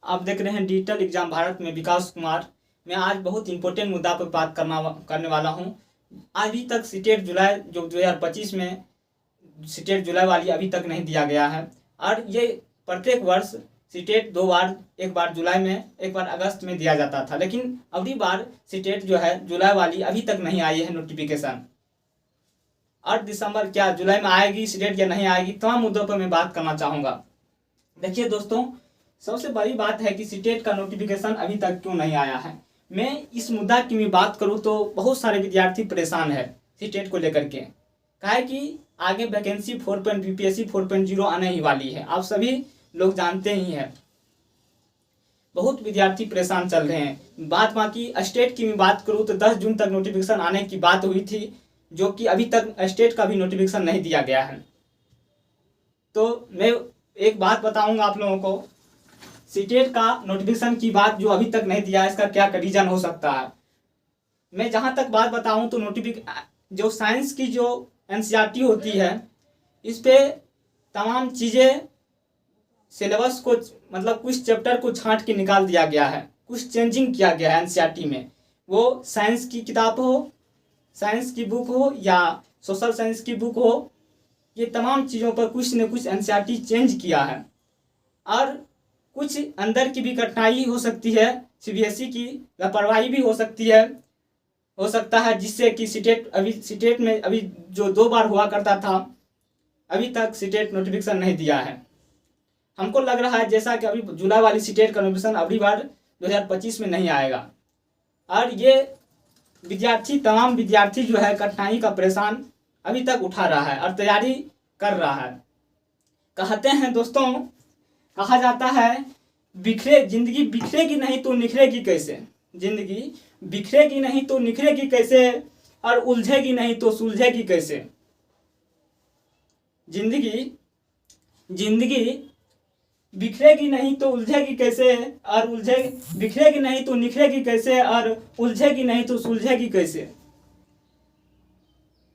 आप देख रहे हैं डिजिटल एग्जाम भारत में विकास कुमार। मैं आज बहुत इंपॉर्टेंट मुद्दा पर बात करने वाला हूं। अभी तक सीटेट जुलाई जो 2025 में सीटेट जुलाई वाली अभी तक नहीं दिया गया है और ये प्रत्येक वर्ष सीटेट दो बार, एक बार जुलाई में एक बार अगस्त में दिया जाता था, लेकिन अगली बार सीटेट जो है जुलाई वाली अभी तक नहीं आई है नोटिफिकेशन। और दिसंबर क्या जुलाई में आएगी सीटेट या नहीं आएगी, तमाम मुद्दों पर मैं बात करना चाहूँगा। देखिए दोस्तों, सबसे बड़ी बात है कि सीटेट का नोटिफिकेशन अभी तक क्यों नहीं आया है। मैं इस मुद्दा की मैं बात करूं तो बहुत सारे विद्यार्थी परेशान है सीटेट को लेकर के। कहा है कि आगे वैकेंसी 4. बीपीएससी 4.0 आने ही वाली है, आप सभी लोग जानते ही हैं। बहुत विद्यार्थी परेशान चल रहे हैं। बाकी स्टेट की मैं बात करूँ तो 10 जून तक नोटिफिकेशन आने की बात हुई थी, जो कि अभी तक स्टेट का भी नोटिफिकेशन नहीं दिया गया है। तो मैं एक बात बताऊंगा आप लोगों को, सीटेट का नोटिफिकेशन की बात जो अभी तक नहीं दिया है, इसका क्या रीजन हो सकता है। मैं जहां तक बात बताऊं तो जो साइंस की जो एनसीईआरटी होती है, इस पे तमाम चीज़ें सिलेबस को मतलब कुछ चैप्टर को छांट के निकाल दिया गया है, कुछ चेंजिंग किया गया है एनसीईआरटी में। वो साइंस की किताब हो, साइंस की बुक हो या सोशल साइंस की बुक हो, ये तमाम चीज़ों पर कुछ न कुछ एनसीईआरटी चेंज किया है। और कुछ अंदर की भी कठिनाई हो सकती है, सीबीएसई की लापरवाही भी हो सकता है, जिससे कि सीटेट में अभी जो 2 बार हुआ करता था, अभी तक सीटेट नोटिफिकेशन नहीं दिया है। हमको लग रहा है जैसा कि अभी जुलाई वाली सीटेट का नोटिफिकेशन अगली बार 2025 में नहीं आएगा। और ये तमाम विद्यार्थी जो है कठिनाई का परेशान अभी तक उठा रहा है और तैयारी कर रहा है। कहते हैं दोस्तों, कहा जाता है जिंदगी बिखरेगी नहीं तो निखरेगी कैसे, जिंदगी बिखरेगी नहीं तो निखरेगी कैसे, और उलझेगी नहीं तो सुलझेगी कैसे। जिंदगी बिखरेगी नहीं तो उलझेगी कैसे, और बिखरेगी नहीं तो निखरेगी कैसे, और उलझेगी नहीं तो सुलझेगी कैसे।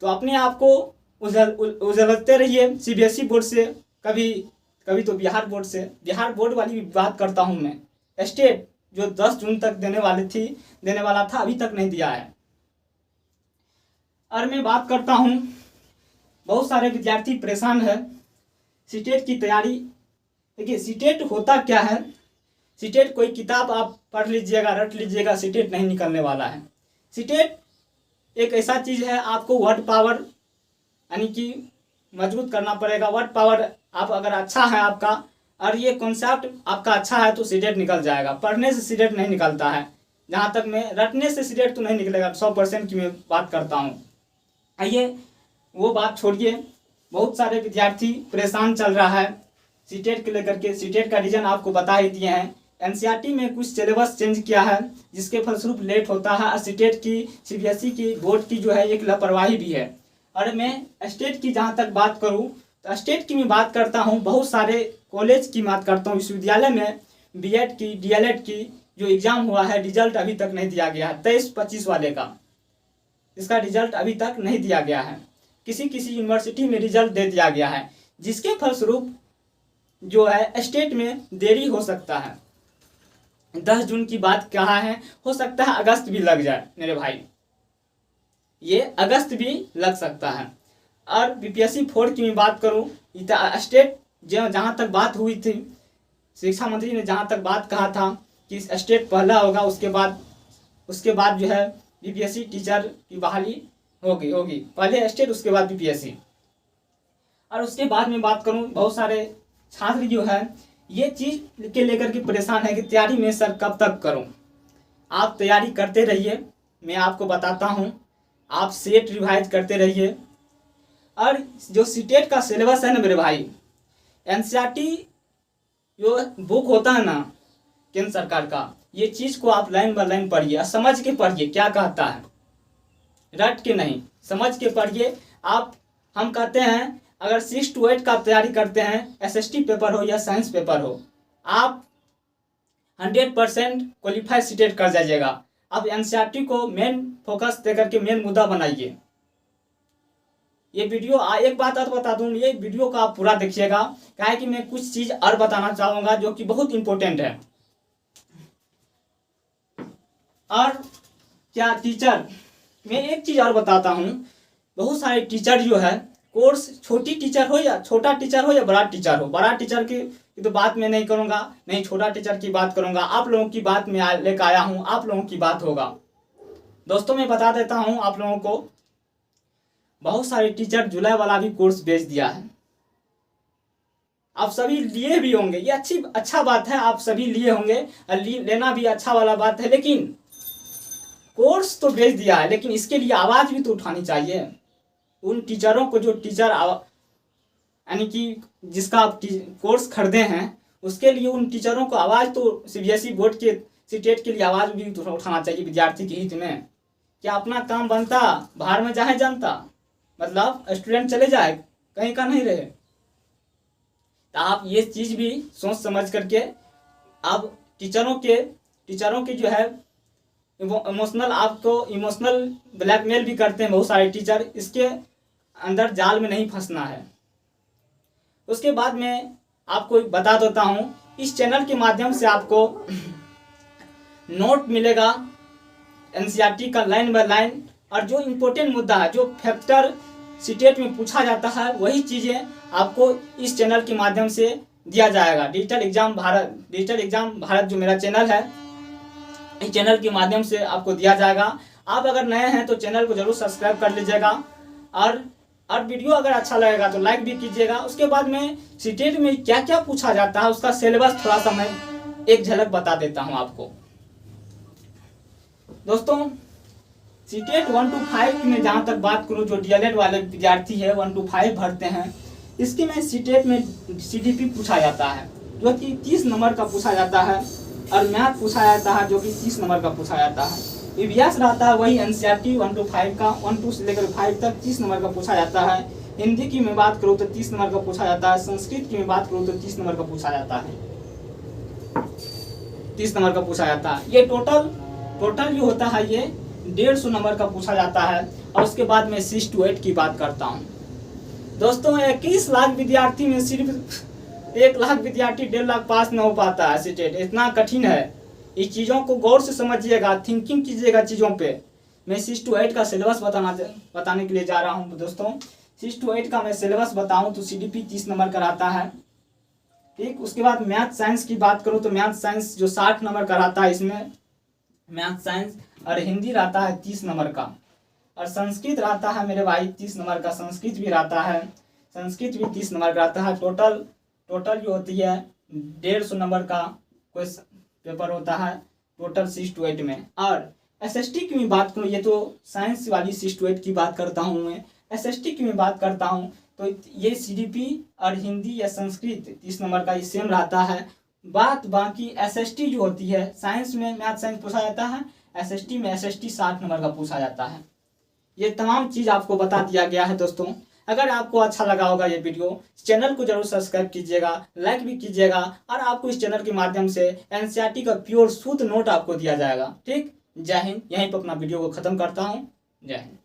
तो अपने आप को उलझते रहिए सीबीएसई बोर्ड से, कभी तो बिहार बोर्ड से। बिहार बोर्ड वाली बात करता हूं मैं। स्टेट जो 10 जून तक देने वाला था, अभी तक नहीं दिया है। और मैं बात करता हूं, बहुत सारे विद्यार्थी परेशान है सीटेट की तैयारी। देखिए सीटेट होता क्या है, सीटेट कोई किताब आप पढ़ लीजिएगा, रट लीजिएगा, सीटेट नहीं निकलने वाला है। सीटेट एक ऐसा चीज है, आपको वर्ड पावर यानी कि मजबूत करना पड़ेगा। वर्ड पावर आप अगर अच्छा है आपका, और ये कॉन्सेप्ट आपका अच्छा है, तो सीटेट निकल जाएगा। पढ़ने से सीटेट नहीं निकलता है, जहाँ तक मैं रटने से सीटेट तो नहीं निकलेगा। 100% की मैं बात करता हूँ। आइए वो बात छोड़िए, बहुत सारे विद्यार्थी परेशान चल रहा है सीटेट को लेकर के। सीटेट का रीजन आपको बता ही दिए हैं। एनसीईआरटी में कुछ सिलेबस चेंज किया है, जिसके फलस्वरूप लेट होता है। और सीटेट की सीबीएसई की बोर्ड की जो है एक लापरवाही भी है। और मैं स्टेट की जहाँ तक बात करूँ तो स्टेट की मैं बात करता हूँ, बहुत सारे कॉलेज की बात करता हूँ। विश्वविद्यालय में बीएड की, डीएलएड की जो एग्ज़ाम हुआ है, रिजल्ट अभी तक नहीं दिया गया है। 23-25 वाले का इसका रिजल्ट अभी तक नहीं दिया गया है। किसी यूनिवर्सिटी में रिजल्ट दे दिया गया है, जिसके फलस्वरूप जो है स्टेट में देरी हो सकता है। 10 जून की बात कहा है, हो सकता है अगस्त भी लग जाए मेरे भाई, ये अगस्त भी लग सकता है। और बीपीएससी 4 की मैं बात करूं, स्टेट जहां तक बात हुई थी, शिक्षा मंत्री ने जहां तक बात कहा था कि स्टेट पहला होगा, उसके बाद जो है बीपीएससी टीचर की बहाली होगी। पहले स्टेट, उसके बाद बीपीएससी। और उसके बाद में बात करूं, बहुत सारे छात्र जो है ये चीज़ के लेकर के परेशान है कि तैयारी में सर कब तक करूं। आप तैयारी करते रहिए, मैं आपको बताता हूं, आप सेट रिवाइज करते रहिए। और जो सीटेट का सिलेबस है ना मेरे भाई, एनसीईआरटी जो बुक होता है ना केंद्र सरकार का, ये चीज़ को आप लाइन बाय लाइन पढ़िए और समझ के पढ़िए क्या कहता है, रट के नहीं, समझ के पढ़िए। हम कहते हैं अगर 6 to 8 का तैयारी करते हैं, एसएसटी पेपर हो या साइंस पेपर हो, आप 100% क्वालिफाई सीटेट कर जाइएगा। अब एनसीईआरटी को मेन फोकस देकर के मेन मुद्दा बनाइए। ये वीडियो एक बात और बता दूं, ये वीडियो को आप पूरा देखिएगा, क्या है कि मैं कुछ चीज़ और बताना चाहूँगा जो कि बहुत इंपॉर्टेंट है। और क्या टीचर, मैं एक चीज़ और बताता हूँ, बहुत सारे टीचर जो है कोर्स, छोटी टीचर हो या छोटा टीचर हो या बड़ा टीचर हो, बड़ा टीचर की तो बात मैं नहीं करूँगा, नहीं छोटा टीचर की बात करूँगा, आप लोगों की बात मैं लेकर आया हूँ, आप लोगों की बात होगा। दोस्तों मैं बता देता हूँ आप लोगों को, बहुत सारे टीचर जुलाई वाला भी कोर्स बेच दिया है, आप सभी लिए भी होंगे, ये अच्छा बात है, आप सभी लिए होंगे, लेना भी अच्छा वाला बात है, लेकिन कोर्स तो भेज दिया है, लेकिन इसके लिए आवाज़ भी तो उठानी चाहिए। उन टीचरों को, जो टीचर यानी कि जिसका आप कोर्स खरीदे हैं, उसके लिए उन टीचरों को आवाज़ तो सीबीएसई बोर्ड के सीटेट के लिए आवाज़ भी उठाना चाहिए विद्यार्थी के हित में। क्या अपना काम बनता, बाहर में जाए जनता, मतलब स्टूडेंट चले जाए, कहीं का नहीं रहे। तो आप ये चीज़ भी सोच समझ करके आप टीचरों के जो है इमोशनल, आपको इमोशनल ब्लैकमेल भी करते हैं बहुत सारे टीचर, इसके अंदर जाल में नहीं फंसना है। उसके बाद में आपको बता देता हूँ, इस चैनल के माध्यम से आपको नोट मिलेगा एनसीईआरटी का लाइन बाय लाइन, और जो इम्पोर्टेंट मुद्दा है, जो फैक्टर सीटेट में पूछा जाता है, वही चीज़ें आपको इस चैनल के माध्यम से दिया जाएगा। डिजिटल एग्जाम भारत जो मेरा चैनल है, इस चैनल के माध्यम से आपको दिया जाएगा। आप अगर नए हैं तो चैनल को जरूर सब्सक्राइब कर लीजिएगा, और वीडियो अगर अच्छा लगेगा तो लाइक भी कीजिएगा। उसके बाद में सीटेट में क्या क्या पूछा जाता है, उसका सिलेबस थोड़ा सा मैं एक झलक बता देता हूं आपको। दोस्तों सीटेट 1 to 5 में जहां तक बात करूं, जो डीएलएड वाले विद्यार्थी है 1 to 5 भरते हैं, इसके में सीटेट में सीडीपी पूछा जाता है, जो कि 30 नंबर का पूछा जाता है, और मैथ पूछा जाता है जो कि 30 नंबर का पूछा जाता है। ईवीएस रहता है वही एनसीईआरटी 1 to 5 का, 1 to से लेकर 5 तक 30 नंबर का पूछा जाता है। हिंदी की मैं बात करूँ तो 30 नंबर का पूछा जाता है, संस्कृत की मैं बात करूँ तो 30 नंबर का पूछा जाता है, 30 नंबर का पूछा जाता है। ये टोटल जो होता है ये 150 नंबर का पूछा जाता है। और उसके बाद मैं 6 to 8 की बात करता हूँ। दोस्तों 21 लाख विद्यार्थी में सिर्फ 1 लाख विद्यार्थी 1.5 लाख पास न हो पाता है सीटेट, इतना कठिन है। इस चीज़ों को गौर से समझिएगा, थिंकिंग कीजिएगा चीज़ों पे। मैं 6 to 8 का सिलेबस बताने के लिए जा रहा हूँ। तो दोस्तों 6 to 8 का मैं सिलेबस बताऊँ तो सीडीपी 30 नंबर का रहता है, ठीक। उसके बाद मैथ साइंस की बात करूँ तो मैथ साइंस जो 60 नंबर का रहता है, इसमें मैथ साइंस, और हिंदी रहता है 30 नंबर का, और संस्कृत रहता है मेरे भाई 30 नंबर का, संस्कृत भी रहता है, संस्कृत भी 30 नंबर का रहता है। टोटल जो होती है 150 नंबर का कोई पेपर होता है टोटल 6 to 8 में। और एसएसटी की मैं बात करूँ, ये तो साइंस वाली 6 to 8 की बात करता हूँ मैं, एसएसटी की मैं बात करता हूँ तो ये सीडीपी और हिंदी या संस्कृत 30 नंबर का ये सेम रहता है। बाकी एसएसटी जो होती है, साइंस में मैथ साइंस पूछा जाता है, एसएसटी में एसएसटी 60 नंबर का पूछा जाता है। ये तमाम चीज़ आपको बता दिया गया है। दोस्तों अगर आपको अच्छा लगा होगा ये वीडियो, चैनल को जरूर सब्सक्राइब कीजिएगा, लाइक भी कीजिएगा, और आपको इस चैनल के माध्यम से एनसीईआरटी का प्योर शुद्ध नोट आपको दिया जाएगा, ठीक। जय हिंद। यहीं पर अपना वीडियो को ख़त्म करता हूँ। जय हिंद।